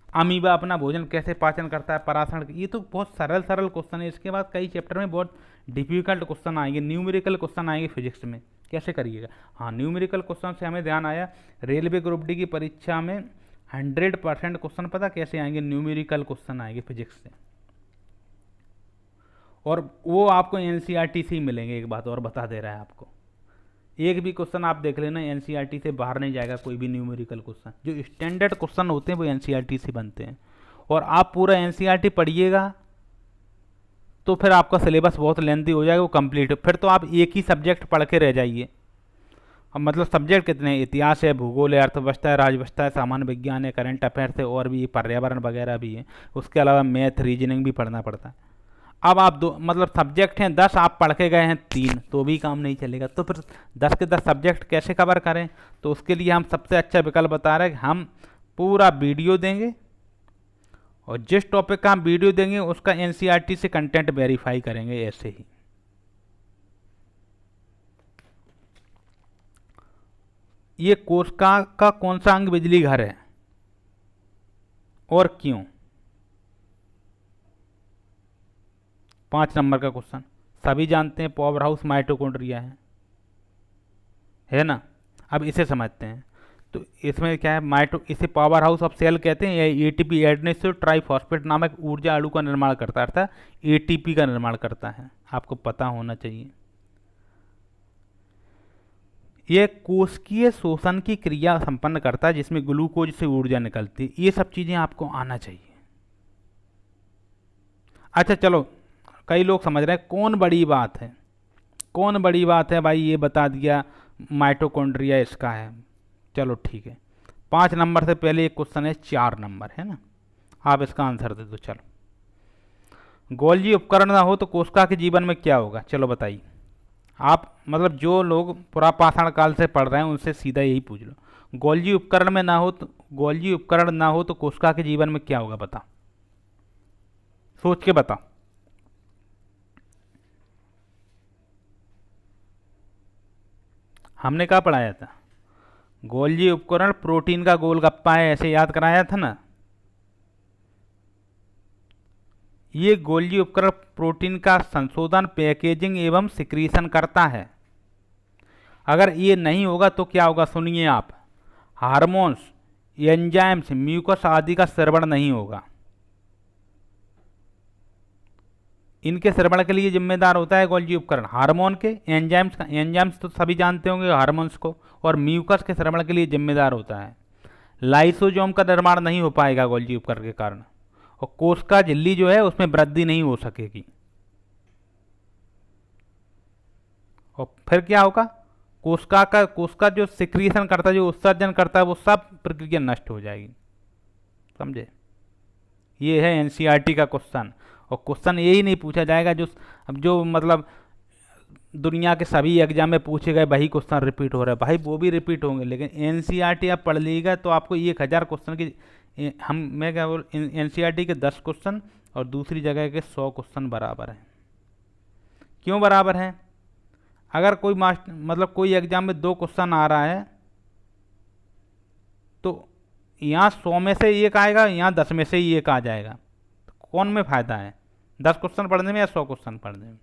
अमीबा अपना भोजन कैसे पाचन करता है, पराशरण, ये तो बहुत सरल सरल क्वेश्चन है। इसके बाद कई चैप्टर में बहुत डिफिकल्ट क्वेश्चन आएंगे, न्यूमेरिकल क्वेश्चन आएंगे फिजिक्स में, कैसे करिएगा। हाँ न्यूमेरिकल क्वेश्चन से हमें ध्यान आया, रेलवे ग्रुप डी की परीक्षा में 100% क्वेश्चन पता कैसे आएंगे, न्यूमेरिकल क्वेश्चन आएंगे फिजिक्स से, और वो आपको एनसीईआरटी से ही मिलेंगे। एक बात और बता दे रहा है आपको, एक भी क्वेश्चन आप देख लेना एनसीईआरटी से बाहर नहीं जाएगा, कोई भी न्यूमेरिकल क्वेश्चन। जो स्टैंडर्ड क्वेश्चन होते हैं वो एनसीईआरटी से बनते हैं, और आप पूरा एनसीईआरटी पढ़िएगा तो फिर आपका सिलेबस बहुत लेंथी हो जाएगा, वो कंप्लीट, फिर तो आप एक ही सब्जेक्ट पढ़ के रह जाइए। अब मतलब सब्जेक्ट कितने हैं, इतिहास है, भूगोल है, अर्थव्यवस्था है, राजव्यवस्था है, सामान्य विज्ञान है, करंट अफेयर्स है, और भी पर्यावरण वगैरह भी है। उसके अलावा मैथ रीजनिंग भी पढ़ना पड़ता है। अब आप दो मतलब सब्जेक्ट हैं 10, आप पढ़ के गए हैं 3, तो भी काम नहीं चलेगा। तो फिर 10 के 10 सब्जेक्ट कैसे कवर करें? तो उसके लिए हम सबसे अच्छा विकल्प बता रहे हैं कि हम पूरा वीडियो देंगे, और जिस टॉपिक का हम वीडियो देंगे उसका एनसीईआरटी से कंटेंट वेरीफाई करेंगे। ऐसे ही ये कोर्स का कौन सा अंग बिजली घर है और क्यों? 5 नंबर का क्वेश्चन सभी जानते हैं, पावर हाउस माइटोकॉन्ड्रिया है ना। अब इसे समझते हैं, तो इसमें क्या है, इसे पावर हाउस ऑफ सेल कहते हैं। यह एटीपी एडेनिल ट्राइफॉस्फेट नामक ऊर्जा अणु का निर्माण करता है, अर्थात एटीपी का निर्माण करता है, आपको पता होना चाहिए। यह कोशिकीय शोषण की क्रिया संपन्न करता है जिसमें ग्लूकोज से ऊर्जा निकलती है। ये सब चीज़ें आपको आना चाहिए। अच्छा चलो, कई लोग समझ रहे हैं कौन बड़ी बात है, कौन बड़ी बात है भाई, ये बता दिया माइटोकॉन्ड्रिया इसका है, चलो ठीक है। 5 नंबर से पहले एक क्वेश्चन है 4 नंबर, है ना, आप इसका आंसर दे दो। चलो, गोल्जी उपकरण ना हो तो कोशिका के जीवन में क्या होगा? चलो बताइए आप, मतलब जो लोग पुरापाषाण काल से पढ़ रहे हैं उनसे सीधा यही पूछ लो, गोल्जी उपकरण में ना हो तो, गोल्जी उपकरण ना हो तो कोशिका के जीवन में क्या होगा? बता, सोच के बता। हमने क्या पढ़ाया था? गोल्जी उपकरण प्रोटीन का गोलगप्पा है, ऐसे याद कराया था ना। ये गोल्जी उपकरण प्रोटीन का संशोधन, पैकेजिंग एवं सिक्रीशन करता है। अगर ये नहीं होगा तो क्या होगा? सुनिए आप, हार्मोन्स, एंजाइम्स, म्यूकस आदि का स्रवण नहीं होगा। इनके स्रवण के लिए जिम्मेदार होता है गोल्जी उपकरण, हार्मोन के, एंजाइम्स का, एंजाइम्स तो सभी जानते होंगे हार्मोन्स को, और म्यूकस के स्रवण के लिए जिम्मेदार होता है। लाइसोजोम का निर्माण नहीं हो पाएगा गोल्जी उपकरण के कारण, और कोशिका झिल्ली जो है उसमें वृद्धि नहीं हो सकेगी। और फिर क्या होगा, कोशिका जो सिक्रीशन करता है, जो उत्सर्जन करता है, वो सब प्रक्रिया नष्ट हो जाएगी। समझे? ये है एनसीईआरटी का क्वेश्चन। और क्वेश्चन यही नहीं पूछा जाएगा जो मतलब दुनिया के सभी एग्जाम में पूछे गए वही क्वेश्चन रिपीट हो रहा है, भाई वो भी रिपीट होंगे, लेकिन एनसीईआरटी आप पढ़ लीजिएगा तो आपको 1000 क्वेश्चन की मैं क्या बोल, एनसीईआरटी के 10 क्वेश्चन और दूसरी जगह के 100 क्वेश्चन बराबर हैं। क्यों बराबर हैं? अगर कोई मतलब कोई एग्जाम में 2 क्वेश्चन आ रहा है तो यहाँ 100 में से 1 आएगा, यहाँ 10 में से ही 1 आ जाएगा, तो कौन में फ़ायदा है, 10 क्वेश्चन पढ़ने में या 100 क्वेश्चन पढ़ने में?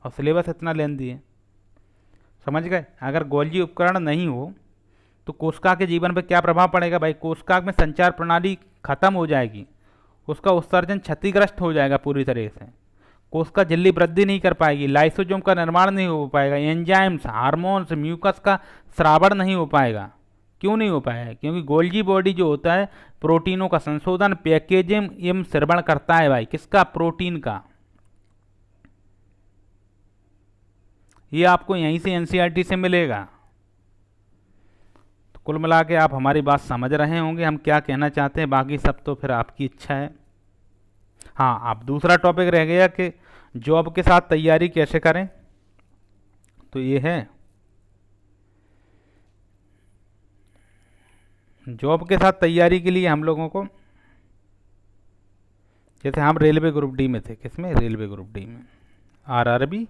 और सिलेबस इतना लेंथी है। समझ गए? अगर गोल्जी उपकरण नहीं हो तो कोशिका के जीवन पर क्या प्रभाव पड़ेगा भाई? कोशिका में संचार प्रणाली खत्म हो जाएगी, उसका उत्सर्जन क्षतिग्रस्त हो जाएगा पूरी तरह से, कोशिका झिल्ली वृद्धि नहीं कर पाएगी, लाइसोजोम का निर्माण नहीं हो पाएगा, एंजाइम्स, हार्मोन्स, म्यूकस का स्रावण नहीं हो पाएगा। क्यों नहीं हो पाएगा? क्योंकि गोल्जी बॉडी जो होता है प्रोटीनों का संशोधन, पैकेजिंग एवं श्रवण करता है भाई। किसका? प्रोटीन का। ये आपको यहीं से एनसीईआरटी से मिलेगा। तो कुल मिला के आप हमारी बात समझ रहे होंगे हम क्या कहना चाहते हैं, बाकी सब तो फिर आपकी इच्छा है। हाँ, अब दूसरा टॉपिक रह गया कि जॉब के साथ तैयारी कैसे करें। तो ये है, जॉब के साथ तैयारी के लिए हम लोगों को, जैसे हम रेलवे ग्रुप डी में थे, किसमें? रेलवे ग्रुप डी में, आरआरबी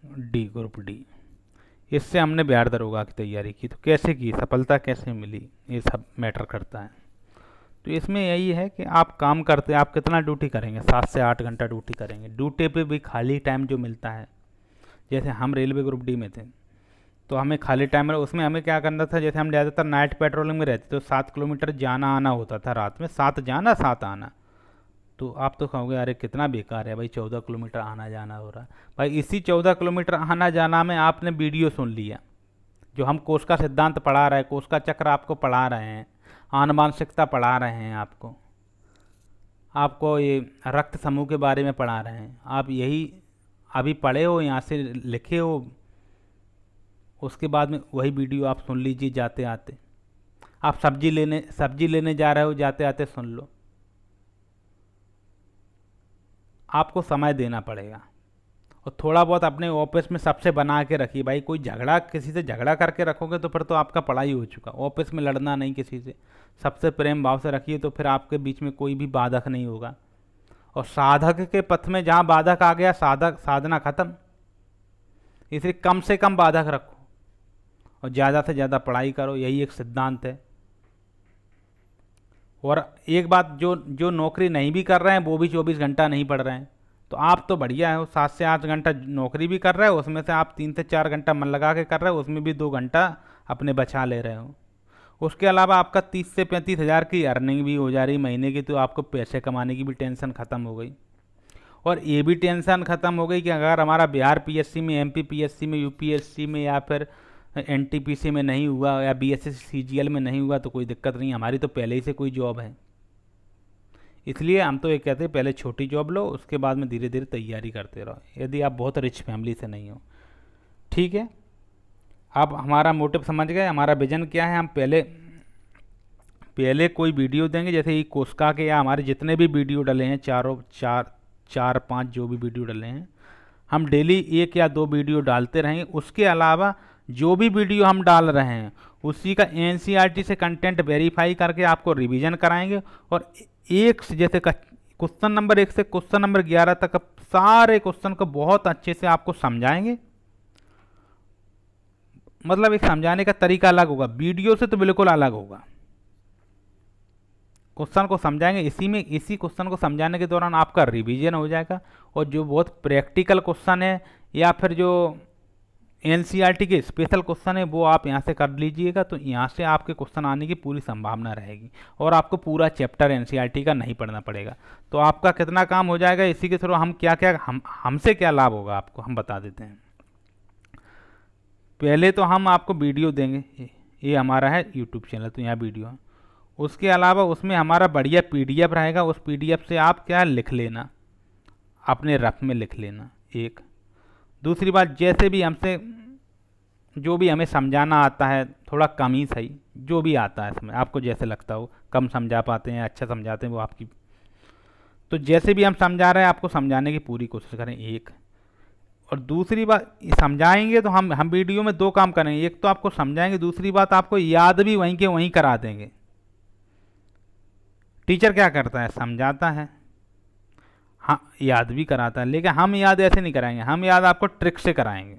डी, ग्रुप डी। इससे हमने बिहार दरोगा की तैयारी की, तो कैसे की, सफलता कैसे मिली, ये सब मैटर करता है। तो इसमें यही है कि आप काम करते, आप कितना ड्यूटी करेंगे, 7 से 8 घंटा ड्यूटी करेंगे। ड्यूटी पे भी खाली टाइम जो मिलता है, जैसे हम रेलवे ग्रुप डी में थे तो हमें खाली टाइम में उसमें हमें क्या करना था, जैसे हम ज़्यादातर नाइट पेट्रोलिंग में रहते तो 7 किलोमीटर जाना आना होता था रात में, 7 जाना 7 आना। तो आप तो कहोगे अरे कितना बेकार है भाई, 14 किलोमीटर आना जाना हो रहा है। भाई इसी 14 किलोमीटर आना जाना में आपने वीडियो सुन लिया, जो हम कोशिका सिद्धांत पढ़ा रहे हैं, कोशिका चक्र आपको पढ़ा रहे हैं, आनुवांशिकता पढ़ा रहे हैं, आपको ये रक्त समूह के बारे में पढ़ा रहे हैं। आप यही अभी पढ़े हो, यहाँ से लिखे हो, उसके बाद में वही वीडियो आप सुन लीजिए जाते आते। आप सब्जी लेने जा रहे हो, जाते आते सुन लो। आपको समय देना पड़ेगा, और थोड़ा बहुत अपने ऑफिस में सबसे बना के रखिए भाई। कोई झगड़ा, किसी से झगड़ा करके रखोगे तो फिर तो आपका पढ़ाई हो चुका। ऑफिस में लड़ना नहीं किसी से, सबसे प्रेम भाव से रखिए, तो फिर आपके बीच में कोई भी बाधक नहीं होगा। और साधक के पथ में जहाँ बाधक आ गया, साधना खत्म। इसलिए कम से कम बाधक रखो और ज़्यादा से ज़्यादा पढ़ाई करो, यही एक सिद्धांत है। और एक बात, जो नौकरी नहीं भी कर रहे हैं वो भी 24 घंटा नहीं पढ़ रहे हैं, तो आप तो बढ़िया है, 7 से 8 घंटा नौकरी भी कर रहे हो, उसमें से आप 3 से 4 घंटा मन लगा के कर रहे हो, उसमें भी 2 घंटा अपने बचा ले रहे हो। उसके अलावा आपका 30 से 35 हज़ार की अर्निंग भी हो जा रही महीने की, तो आपको पैसे कमाने की भी टेंशन ख़त्म हो गई। और ये भी टेंशन ख़त्म हो गई कि अगर हमारा बिहार पीएससी में, एमपी पीएससी में, यूपीएससी में या फिर एनटीपीसी में नहीं हुआ, या बीएसएस सीजीएल में नहीं हुआ, तो कोई दिक्कत नहीं, हमारी तो पहले ही से कोई जॉब है। इसलिए हम तो ये कहते हैं पहले छोटी जॉब लो, उसके बाद में धीरे धीरे तैयारी करते रहो, यदि आप बहुत रिच फैमिली से नहीं हो। ठीक है, आप हमारा मोटिव समझ गए, हमारा विजन क्या है। हम पहले कोई वीडियो देंगे, जैसे ये कोशिका के या हमारे जितने भी वीडियो डले हैं, चार पाँच जो भी वीडियो डले हैं, हम डेली 1 या 2 वीडियो डालते रहेंगे। उसके अलावा जो भी वीडियो हम डाल रहे हैं उसी का एनसीईआरटी से कंटेंट वेरीफाई करके आपको रिवीजन कराएंगे, और एक से जैसे क्वेश्चन नंबर 1 से क्वेश्चन नंबर 11 तक सारे क्वेश्चन को बहुत अच्छे से आपको समझाएंगे। मतलब एक समझाने का तरीका अलग होगा, वीडियो से तो बिल्कुल अलग होगा। क्वेश्चन को समझाएंगे, इसी क्वेश्चन को समझाने के दौरान आपका रिवीजन हो जाएगा, और जो बहुत प्रैक्टिकल क्वेश्चन है या फिर जो एनसीईआरटी के स्पेशल क्वेश्चन है वो आप यहाँ से कर लीजिएगा, तो यहाँ से आपके क्वेश्चन आने की पूरी संभावना रहेगी, और आपको पूरा चैप्टर एनसीईआरटी का नहीं पढ़ना पड़ेगा। तो आपका कितना काम हो जाएगा, इसी के थ्रू हमसे क्या लाभ होगा आपको हम बता देते हैं। पहले तो हम आपको वीडियो देंगे, ये हमारा है यूट्यूब चैनल, तो यहाँ वीडियो है। उसके अलावा उसमें हमारा बढ़िया पीडीएफ रहेगा, उस पीडीएफ से आप क्या लिख लेना, अपने रफ में लिख लेना। एक दूसरी बात, जैसे भी हमसे जो भी हमें समझाना आता है, थोड़ा कम ही सही, जो भी आता है इसमें आपको जैसे लगता हो, कम समझा पाते हैं, अच्छा समझाते हैं, वो आपकी, तो जैसे भी हम समझा रहे हैं आपको समझाने की पूरी कोशिश करें। एक और दूसरी बात, समझाएंगे तो हम वीडियो में दो काम करेंगे, एक तो आपको समझाएंगे, दूसरी बात आपको याद भी वहीं के वहीं करा देंगे। टीचर क्या करता है, समझाता है, हाँ याद भी कराता है, लेकिन हम याद ऐसे नहीं कराएंगे, हम याद आपको ट्रिक से कराएंगे,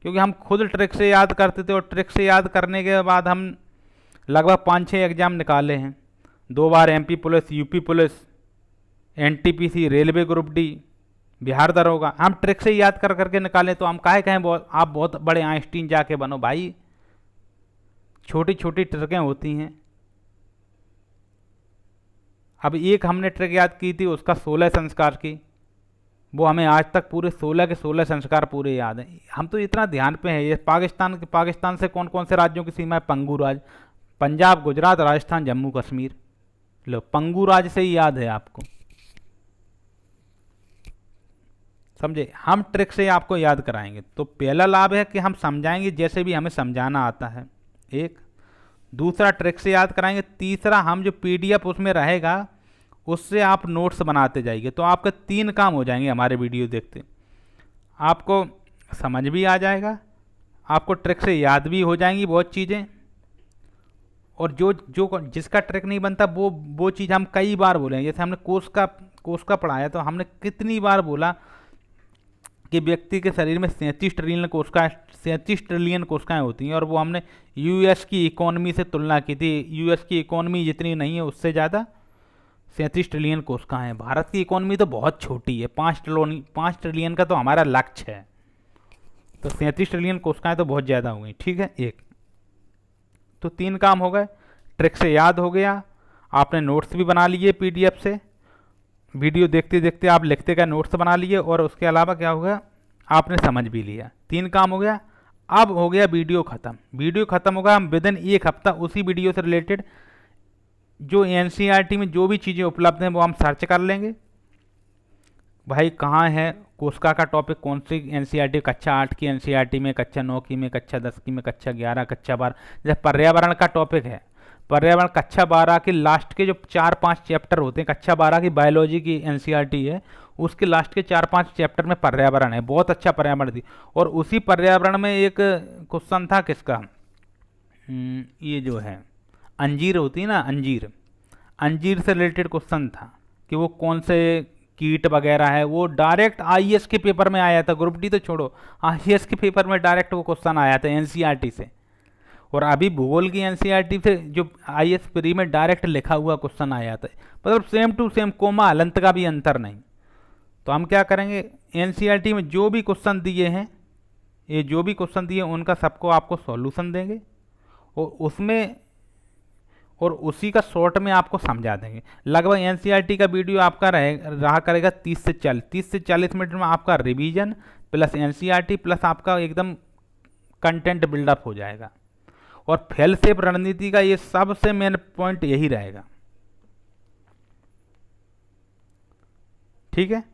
क्योंकि हम खुद ट्रिक से याद करते थे, और ट्रिक से याद करने के बाद हम लगभग 5-6 एग्ज़ाम निकाले हैं, 2 बार MP police, UP police, NTPC, railway group D, Bihar दरोगा, हम ट्रिक से याद कर करके निकालें, तो हम काहे कहें आप बहुत बड़े आइंस्टीन जाके बनो भाई। छोटी छोटी ट्रिकें होती हैं। अब एक हमने ट्रिक याद की थी, उसका 16 संस्कार की, वो हमें आज तक पूरे 16 के 16 संस्कार पूरे याद हैं। हम तो इतना ध्यान पे है, ये पाकिस्तान से कौन कौन से राज्यों की सीमा है, पंगू राज, पंजाब, गुजरात, राजस्थान, जम्मू कश्मीर, लो पंगू राज से ही याद है आपको, समझे। हम ट्रिक से आपको याद कराएंगे, तो पहला लाभ है कि हम समझाएंगे जैसे भी हमें समझाना आता है, एक। दूसरा, ट्रिक से याद कराएंगे। तीसरा, हम जो पीडीएफ उसमें रहेगा उससे आप नोट्स बनाते जाइए, तो आपके 3 काम हो जाएंगे हमारे वीडियो देखते। आपको समझ भी आ जाएगा, आपको ट्रिक से याद भी हो जाएंगी बहुत चीज़ें, और जो जो जिसका ट्रिक नहीं बनता वो चीज़ हम कई बार बोलेंगे। जैसे हमने कोष का पढ़ाया, तो हमने कितनी बार बोला कि व्यक्ति के शरीर में 37 ट्रिलियन कोशिकाएं होती हैं, और वो हमने यूएस की इकोनॉमी से तुलना की थी। यूएस की इकोनॉमी जितनी नहीं है उससे ज़्यादा 37 ट्रिलियन कोशिकाएं हैं। भारत की इकोनॉमी तो बहुत छोटी है, 5 ट्रिलियन का तो हमारा लक्ष्य है, तो 37 ट्रिलियन कोशिकाएं तो बहुत ज़्यादा हो गई, ठीक है। एक तो 3 काम हो गए, ट्रिक से याद हो गया, आपने नोट्स भी बना लिए पीडीएफ से, वीडियो देखते देखते आप लिखते गए, नोट्स बना लिए, और उसके अलावा क्या हो गया, आपने समझ भी लिया। 3 काम हो गया। अब हो गया वीडियो ख़त्म। वीडियो ख़त्म होगा, हम विदिन 1 हफ्ता उसी वीडियो से रिलेटेड जो एनसीईआरटी में जो भी चीज़ें उपलब्ध हैं वो हम सर्च कर लेंगे, भाई कहाँ है कोशिका का टॉपिक, कौन सी एनसीईआरटी, कक्षा 8 की एनसीईआरटी में, कक्षा 9 की में, कक्षा 10 की में, कक्षा 11, कक्षा 12। जैसे पर्यावरण का टॉपिक है, पर्यावरण कक्षा 12 के लास्ट के जो 4-5 चैप्टर होते हैं, कक्षा 12 की बायोलॉजी की एनसीईआरटी है, उसके लास्ट के 4-5 चैप्टर में पर्यावरण है, बहुत अच्छा पर्यावरण थी। और उसी पर्यावरण में एक क्वेश्चन था किसका, ये जो है अंजीर होती है ना, अंजीर से रिलेटेड क्वेश्चन था कि वो कौन से कीट वगैरह है, वो डायरेक्ट आईएएस के पेपर में आया था, ग्रुप डी तो छोड़ो, आईएएस के पेपर में डायरेक्ट वो क्वेश्चन आया था एनसीईआरटी से। और अभी भूगोल की एनसीईआरटी से जो आईएएस प्री में डायरेक्ट लिखा हुआ क्वेश्चन आया था, मतलब सेम टू सेम, कोमा हलंत का भी अंतर नहीं। तो हम क्या करेंगे, एनसीईआरटी में जो भी क्वेश्चन दिए हैं, ये जो भी क्वेश्चन दिए उनका सबको आपको सॉल्यूशन देंगे, और उसी का शॉर्ट में आपको समझा देंगे। लगभग एनसीईआरटी का वीडियो आपका रहा करेगा 30 से 40 मिनट में आपका रिवीजन प्लस एनसीईआरटी प्लस आपका एकदम कंटेंट बिल्डअप हो जाएगा। और फेल सेफ रणनीति का ये सबसे मेन पॉइंट यही रहेगा, ठीक है।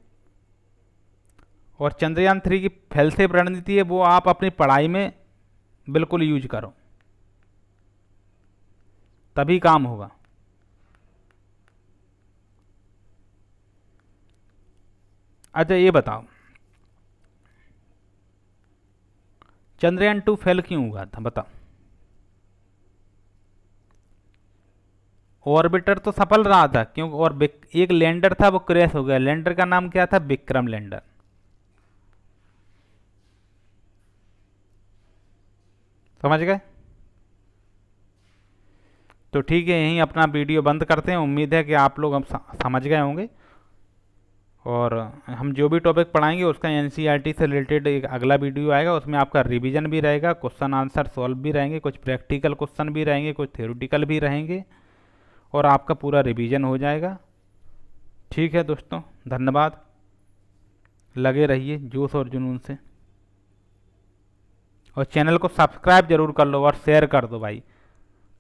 और चंद्रयान 3 की फेल सेफ रणनीति है, वो आप अपनी पढ़ाई में बिल्कुल यूज करो, तभी काम होगा। अच्छा ये बताओ, चंद्रयान 2 फेल क्यों हुआ था, बताओ। ऑर्बिटर तो सफल रहा था, क्योंकि और एक लैंडर था वो क्रैश हो गया, लैंडर का नाम क्या था, विक्रम लैंडर। समझ गए। तो ठीक है, यहीं अपना वीडियो बंद करते हैं। उम्मीद है कि आप लोग अब समझ गए होंगे, और हम जो भी टॉपिक पढ़ाएंगे उसका एनसीईआरटी से रिलेटेड एक अगला वीडियो आएगा, उसमें आपका रिवीजन भी रहेगा, क्वेश्चन आंसर सॉल्व भी रहेंगे, कुछ प्रैक्टिकल क्वेश्चन भी रहेंगे, कुछ थ्योरेटिकल भी रहेंगे, और आपका पूरा रिवीजन हो जाएगा। ठीक है दोस्तों, धन्यवाद, लगे रहिए जोश और जुनून से। और चैनल को सब्सक्राइब जरूर कर लो और शेयर कर दो भाई।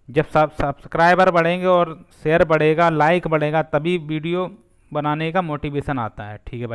जब सब्सक्राइबर बढ़ेंगे और शेयर बढ़ेगा, लाइक बढ़ेगा, तभी वीडियो बनाने का मोटिवेशन आता है। ठीक है भाई।